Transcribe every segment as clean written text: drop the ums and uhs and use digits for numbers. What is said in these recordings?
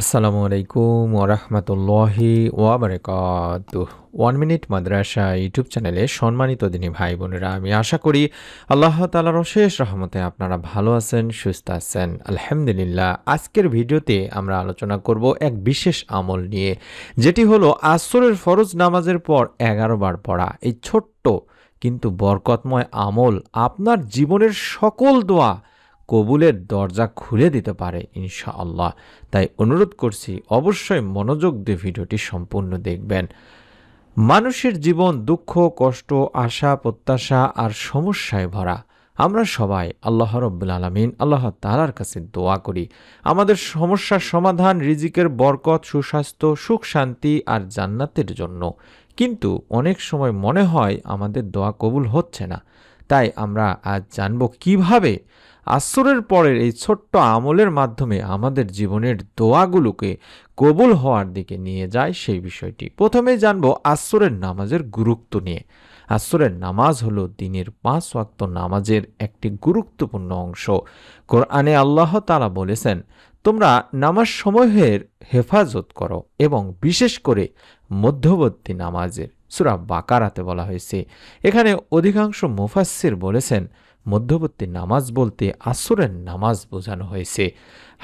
আসসালামু আলাইকুম ওরহমতুল্লাহি ওয়াবারাকাতুহ। 1 মিনিট মাদ্রাসা ইউটিউব চ্যানেলে সম্মানিত দিনী ভাই বোনেরা, আমি আশা করি আল্লাহ তাআলার অশেষ রহমতে আপনারা ভালো আছেন, সুস্থ আছেন। আলহামদুলিল্লাহ। আজকের ভিডিওতে আমরা আলোচনা করব এক বিশেষ আমল নিয়ে, যেটি হলো আসরের ফরজ নামাজের পর 11 বার পড়া। এই ছোট্ট কিন্তু বরকতময় আমল আপনার জীবনের সকল দোয়া কবুলের দরজা খুলে দিতে পারে ইনশাআল্লাহ। তাই অনুরোধ করছি, অবশ্যই মনোযোগ দিয়ে ভিডিওটি সম্পূর্ণ দেখবেন। মানুষের জীবন দুঃখ, কষ্ট, আশা, প্রত্যাশা আর সমস্যায় ভরা। আমরা সবাই আল্লাহ রাব্বুল আলামিন, আল্লাহ তাআলার কাছে দোয়া করি আমাদের সমস্যার সমাধান, রিজিকের বরকত, সুস্বাস্থ্য, সুখ শান্তি আর জান্নাতের জন্য। কিন্তু অনেক সময় মনে হয় আমাদের দোয়া কবুল হচ্ছে না। তাই আমরা আজ জানব কিভাবে আসরের পরের এই ছোট্ট আমলের মাধ্যমে আমাদের জীবনের দোয়াগুলোকে কবুল হওয়ার দিকে নিয়ে যায় সেই বিষয়টি। প্রথমেই জানব আসরের নামাজের গুরুত্ব নিয়ে। আসরের নামাজ হলো দিনের 5 ওয়াক্ত নামাজের একটি গুরুত্বপূর্ণ অংশ। কোরআনে আল্লাহ তাআলা বলেছেন, তোমরা নামাজ সমূহের হেফাজত করো এবং বিশেষ করে মধ্যবর্তী নামাজের। সূরা বাকারাতে বলা হয়েছে। এখানে অধিকাংশ মুফাসসির বলেছেন মধ্যবর্তী নামাজ বলতে আসরের নামাজ বোঝানো হয়েছে।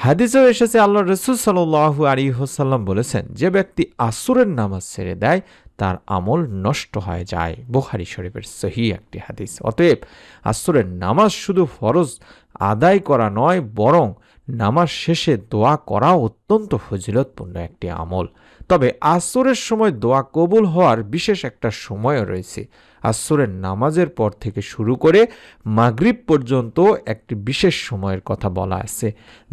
হাদিসেও এসেছে, আল্লাহ রাসূল সাল্লাল্লাহু আলাইহি ওয়াসাল্লাম বলেছেন, যে ব্যক্তি আসরের নামাজ ছেড়ে দেয় তার আমল নষ্ট হয়ে যায়। বুখারী শরীফের সহিহ একটি হাদিস। অতএব আসরের নামাজ শুধু ফরজ আদায় করা নয়, বরং নামাজ শেষে দোয়া করা অত্যন্ত ফজিলতপূর্ণ একটি আমল। তবে আসরের সময় দোয়া কবুল হওয়ার বিশেষ একটা সময়ও রয়েছে। আসরের নামাজের পর থেকে শুরু করে মাগরিব পর্যন্ত একটি বিশেষ সময়ের কথা বলা আছে,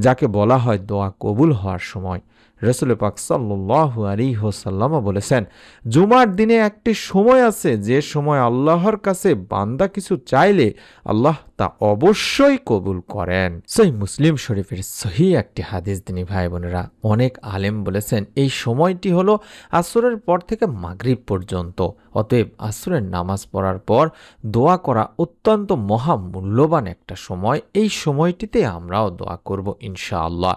যাকে বলা হয় দোয়া কবুল হওয়ার সময়। রাসূল পাক সাল্লাল্লাহু আলাইহি ওয়াসাল্লাম বলেছেন, জুমার দিনে একটি সময় আছে যে সময় আল্লাহর কাছে বান্দা কিছু চাইলে আল্লাহ তা অবশ্যই কবুল করেন। সহিহ মুসলিম শরীফের সহিহ একটি হাদিস দিনী ভাই বোনেরা। অনেক আলেম বলেছেন এই সময়টি হলো আসরের পর থেকে মাগরিব পর্যন্ত। অতএব আসরের নামাজ পড়ার পর দোয়া করা অত্যন্ত মহামূল্যবান একটা সময়। এই সময়টিতে আমরাও দোয়া করব ইনশাআল্লাহ।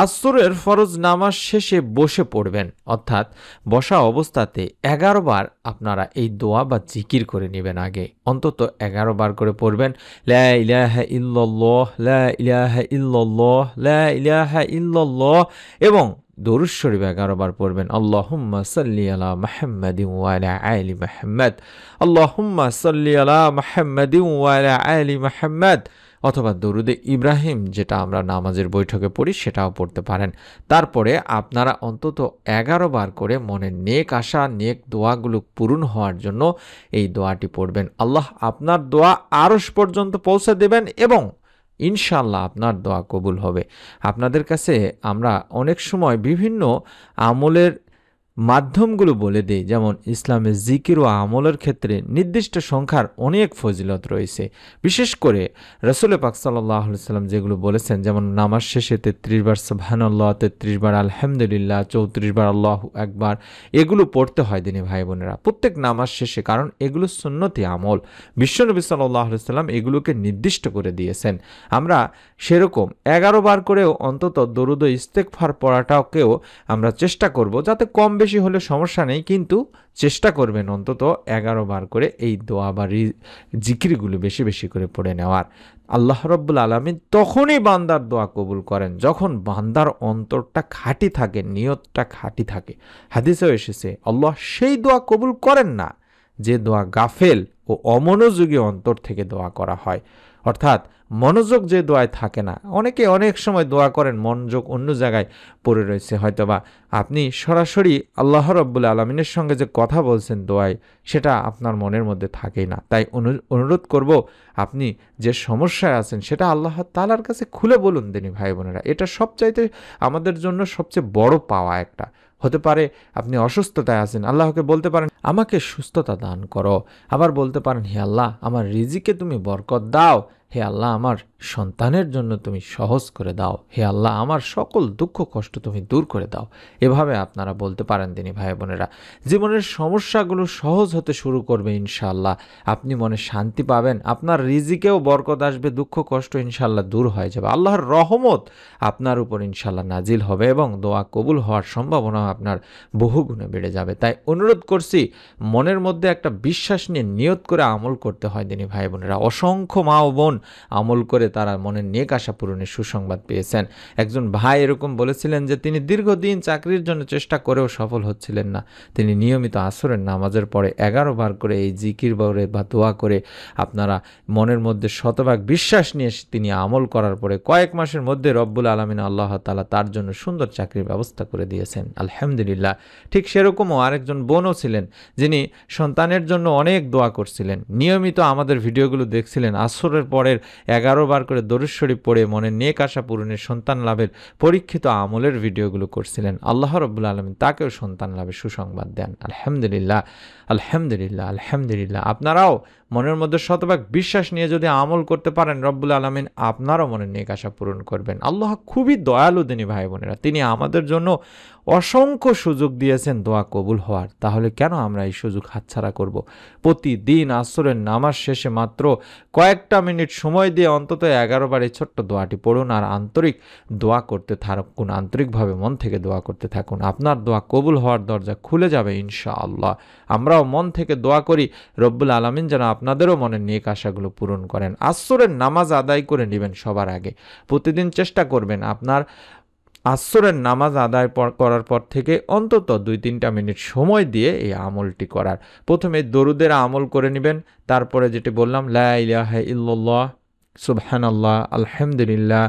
আসরের ফরজ নামাজ শেষে বসে পড়বেন, অর্থাৎ বসা অবস্থাতে 11 বার আপনারা এই দোয়া বা জিকির করে নেবেন। আগে অন্তত 11 বার করে পড়বেন, লা ইলাহা ইল্লাল্লাহ, লা ইলাহা ইল্লাল্লাহ, লা ইলাহা ইল্লাল্লাহ, এবং দরুদ শরীফ 11 বার পড়বেন, আল্লাহুম্মা সাল্লি আলা মুহাম্মাদিন ওয়া আলা আলি মুহাম্মাদ, আল্লাহুম্মা সাল্লি আলা মুহাম্মাদিন ওয়া আলা আলি মুহাম্মাদ, অথবা দরুদে ইব্রাহিম, যেটা আমরা নামাজের বৈঠকে পড়ি, সেটাও পড়তে পারেন। তারপরে আপনারা অন্তত 11 বার করে মনের নেক আশা, নেক দোয়াগুলো পূরণ হওয়ার জন্য এই দোয়াটি পড়বেন। আল্লাহ আপনার দোয়া আরশ পর্যন্ত পৌঁছে দেবেন এবং ইনশাআল্লাহ আপনার দোয়া কবুল হবে। আপনাদের কাছে আমরা অনেক সময় বিভিন্ন আমলের মাধ্যমগুলো বলে দিই, যেমন ইসলামের জিকির ও আমলের ক্ষেত্রে নির্দিষ্ট সংখ্যার অনেক ফজিলত রয়েছে। বিশেষ করে রাসূল পাক সাল্লাল্লাহু আলাইহি ওয়াসাল্লাম যেগুলো বলেছেন, যেমন নামাজ শেষে 33 বার সুবহানাল্লাহ, 33 বার আলহামদুলিল্লাহ, 34 বার আল্লাহু আকবার, এগুলো পড়তে হয় দিনী ভাই বোনেরা প্রত্যেক নামাজ শেষে, কারণ এগুলো সুন্নতি আমল। বিশ্বনবী সাল্লাল্লাহু আলাইহি ওয়াসাল্লাম এগুলোকে নির্দিষ্ট করে দিয়েছেন। আমরা সেরকম 11 বার করেও অন্তত দরুদ ও ইস্তেগফার পড়াটাকেও আমরা চেষ্টা করব, যাতে কম বেশি হলে সমস্যা নেই, কিন্তু চেষ্টা করবেন অন্তত 11 বার করে এই দোয়া বা জিকিরগুলো বেশি বেশি করে পড়ে নেওয়ার। আল্লাহ রাব্বুল আলামিন তখনই বান্দার দোয়া কবুল করেন যখন বান্দার অন্তরটা খাঁটি থাকে, নিয়তটা খাঁটি থাকে। হাদিসেও এসেছে, আল্লাহ সেই দোয়া কবুল করেন না যে দোয়া গাফেল ও অমনোযোগী অন্তর থেকে দোয়া করা হয়। অর্থাৎ মনোযোগ যে দোয়ায় থাকে না। অনেকে অনেক সময় দোয়া করেন, মনোযোগ অন্য জায়গায় পড়ে রয়েছে। হয়তোবা আপনি সরাসরি আল্লাহ রাব্বুল আলামিনের সঙ্গে যে কথা বলছেন দোয়ায়, সেটা আপনার মনের মধ্যে থাকেই না। তাই অনুরোধ করব, আপনি যে সমস্যায় আছেন সেটা আল্লাহ তাআলার কাছে খুলে বলুন দিনী ভাই বোনেরা। এটা সবচাইতে আমাদের জন্য সবচেয়ে বড় পাওয়া একটা। হতে পারে আপনি অসুস্থতায় আছেন, আল্লাহকে বলতে পারেন আমাকে সুস্থতা দান করো। আবার বলতে পারেন, হে আল্লাহ আমার রিজিকে তুমি বরকত দাও, হে আল্লাহ আমার সন্তানের জন্য তুমি সহজ করে দাও, হে আল্লাহ আমার সকল দুঃখ কষ্ট তুমি দূর করে দাও। এভাবে আপনারা বলতে পারেন দিনী ভাই বোনেরা। জীবনের সমস্যাগুলো সহজ হতে শুরু করবে ইনশাআল্লাহ, আপনি মনে শান্তি পাবেন, আপনার রিজিকেও বরকত আসবে, দুঃখ কষ্ট ইনশাআল্লাহ দূর হয়ে যাবে, আল্লাহর রহমত আপনার উপর ইনশাআল্লাহ নাজিল হবে এবং দোয়া কবুল হওয়ার সম্ভাবনা আপনার বহুগুণে বেড়ে যাবে। তাই অনুরোধ করছি, মনের মধ্যে একটা বিশ্বাস নিয়ে নিয়ত করে আমল করতে হয় দিনী ভাই বোনেরা। অসংখ্য মা ও বোন আমল করে তারা মনের নেক আশা পূরণের সুসংবাদ পেয়েছেন। একজন ভাই এরকম বলেছিলেন যে তিনি দীর্ঘদিন চাকরির জন্য চেষ্টা করেও সফল হচ্ছিলেন না। তিনি নিয়মিত আসরের নামাজের পরে 11 বার করে এই জিকির বলে বা দোয়া করে আপনারা মনের মধ্যে শতভাগ বিশ্বাস নিয়ে তিনি আমল করার পরে কয়েক মাসের মধ্যে রব্বুল আলামিন আল্লাহ তাআলা তার জন্য সুন্দর চাকরির ব্যবস্থা করে দিয়েছেন, আলহামদুলিল্লাহ। ঠিক সেরকমও আরেকজন বোনও ছিলেন যিনি সন্তানের জন্য অনেক দোয়া করছিলেন, নিয়মিত আমাদের ভিডিওগুলো দেখছিলেন, আসরের পরের 11 বার করে দরুদ শরীফ পড়ে মনের নেক আশা পূরণের, সন্তান লাভের পরীক্ষিত আমলের ভিডিওগুলো করছিলেন। আল্লাহ রাব্বুল আলামিন তাকেও সন্তান লাভের সুসংবাদ দেন, আলহামদুলিল্লাহ, আলহামদুলিল্লাহ, আলহামদুলিল্লাহ। আপনারাও মনের মধ্যে শতভাগ বিশ্বাস নিয়ে যদি আমল করতে পারেন, রব্বুল আলামিন আপনারও মনের নেক আশা পূরণ করবেন। আল্লাহ খুবই দয়ালু দিনী ভাই বোনেরা, তিনি আমাদের জন্য অসংখ্য সুযোগ দিয়েছেন দোয়া কবুল হওয়ার। তাহলে কেন আমরা এই সুযোগ হাতছাড়া করব? প্রতিদিন আসরের নামাজ শেষে মাত্র কয়েকটা মিনিট সময় দিয়ে অন্তত 11 বার এই ছোট্ট দোয়াটি পড়ুন আর আন্তরিক দোয়া করতে থাকুন, আন্তরিকভাবে মন থেকে দোয়া করতে থাকুন। আপনার দোয়া কবুল হওয়ার দরজা খুলে যাবে ইনশাআল্লাহ। আমরাও মন থেকে দোয়া করি রব্বুল আলামিন যেন আপনাদেরও মনের নেক আশাগুলো পূরণ করেন। আসরের নামাজ আদায় করে নেবেন সবার আগে। প্রতিদিন চেষ্টা করবেন আপনার আসরের নামাজ আদায় করার পর থেকে অন্তত 2-3টা মিনিট সময় দিয়ে এই আমলটি করার। প্রথমে দরুদের আমল করে নেবেন, তারপরে যেটি বললাম লা ইলাহা ইল্লাল্লাহ, সুবহানাল্লাহ, আলহামদুলিল্লাহ,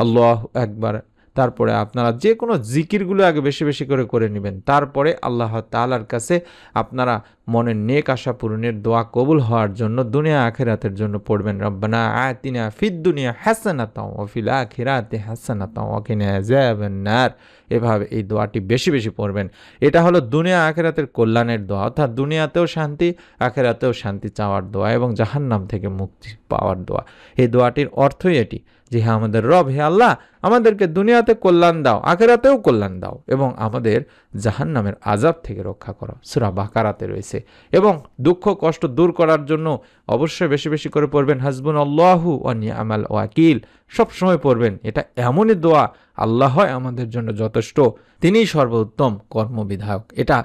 আল্লাহু আকবার, তারপরে আপনারা যে কোনো জিকিরগুলো আগে বেশি বেশি করে নেবেন। তারপরে আল্লাহ তাআলার কাছে আপনারা মনের নেক আশা পূরণের দোয়া কবুল হওয়ার জন্য দুনিয়া আখিরাতের জন্য পড়বেন, রব্বানা আতিনা ফিদ দুনিয়া হাসানাতাও ওয়া ফিল আখিরাতি হাসানাতাও ওয়া কিনা আযাবান নার। এভাবে এই দোয়াটি বেশি বেশি পড়বেন। এটা হলো দুনিয়া আখিরাতের কল্যাণের দোয়া, অর্থাৎ দুনিয়াতেও শান্তি, আখিরাতেও শান্তি চাওয়ার দোয়া এবং জাহান্নাম থেকে মুক্তি পাওয়ার দোয়া। এই দোয়াটির অর্থই এটি যে হ্যাঁ আমাদের রব, হে আল্লাহ আমাদেরকে দুনিয়াতে কল্যাণ দাও, আখিরাতেও কল্যাণ দাও এবং আমাদের জাহান্নামের আযাব থেকে রক্ষা করো। সূরা বাকারাতে রয়েছে। এবং দুঃখ কষ্ট দূর করার জন্য অবশ্যই বেশি বেশি করে পড়বেন হাসবুনাল্লাহু ওয়া নি'মাল ওয়াকিল, সবসময় পড়বেন। এটা এমনই দোয়া, আল্লাহ আমাদের জন্য যথেষ্ট, তিনিই সর্বোত্তম কর্মবিধায়ক। এটা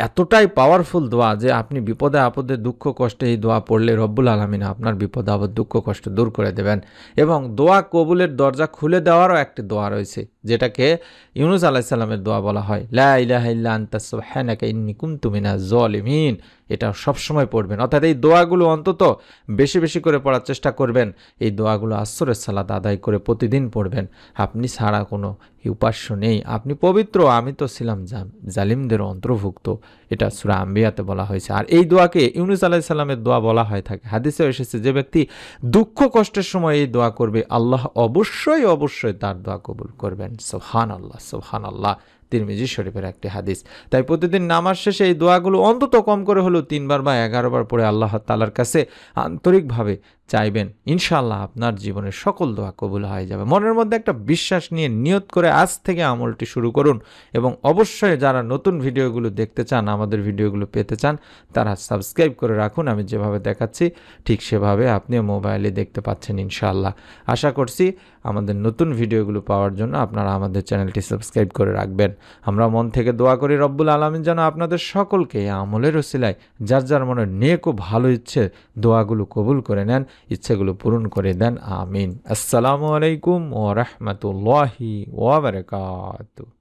এতটাই পাওয়ারফুল দোয়া যে আপনি বিপদে আপদে দুঃখ কষ্টে এই দোয়া পড়লে রব্বুল আলামিন আপনার বিপদ আপদ দুঃখ কষ্ট দূর করে দেবেন। এবং দোয়া কবুলের দরজা খুলে দেওয়ারও একটি দোয়া রয়েছে যেটাকে ইউনুস আলাইহিস সালামের দোয়া বলা হয়, লা ইলাহা ইল্লা আনতা সুবহানাকা ইন্নী কুনতু মিনাজ জালিমিন। এটা সবসময় পড়বেন, অর্থাৎ এই দোয়াগুলো অন্তত বেশি বেশি করে পড়ার চেষ্টা করবেন। এই দোয়াগুলো আসরের সালাত আদায় করে প্রতিদিন পড়বেন। আপনি ছাড়া কোনো উপাস্য নেই, আপনি পবিত্র, আমি তো ছিলাম জালিমদের অন্তর্ভুক্ত। এটা সূরা আম্বিয়াতে বলা হয়েছে। আর এই দোয়াকে ইউনুস আলাইহিস সালামের দোয়া বলা হয়ে থাকে। হাদিসেও এসেছে যে ব্যক্তি দুঃখ কষ্টের সময় এই দোয়া করবে আল্লাহ অবশ্যই অবশ্যই তার দোয়া কবুল করবেন। সুবহানাল্লাহ, সুবহানাল্লাহ। তিরমিজি শরীফের একটি হাদিস। তাই প্রতিদিন নামাজ শেষে এই দোয়াগুলো অন্তত কম করে হলেও 3 বার বা 11 বার পরে আল্লাহ তাআলার কাছে আন্তরিকভাবে চাইবেন, ইনশাআল্লাহ আপনার জীবনের সকল দোয়া কবুল হয়ে যাবে। মনের মধ্যে একটা বিশ্বাস নিয়ে নিয়ত করে আজ থেকে আমলটি শুরু করুন। এবং অবশ্যই যারা নতুন ভিডিওগুলো দেখতে চান, আমাদের ভিডিওগুলো পেতে চান, তারা সাবস্ক্রাইব করে রাখুন। আমি যেভাবে দেখাচ্ছি ঠিক সেভাবে আপনিও মোবাইলে দেখতে পাচ্ছেন ইনশাআল্লাহ। আশা করছি আমাদের নতুন ভিডিওগুলো পাওয়ার জন্য আপনারা আমাদের চ্যানেলটি সাবস্ক্রাইব করে রাখবেন। আমরা মন থেকে দোয়া করি রব্বুল আলামিন যেন আপনাদের সকলকে আমলের ওসিলায় যার যার মনে নেক ও ভালো ইচ্ছে দোয়াগুলো কবুল করে নেন, ইচ্ছেগুলো পূরণ করে দেন, আমিন। আসসালামু আলাইকুম ওয়া রাহমাতুল্লাহি ওয়া বারাকাতুহু।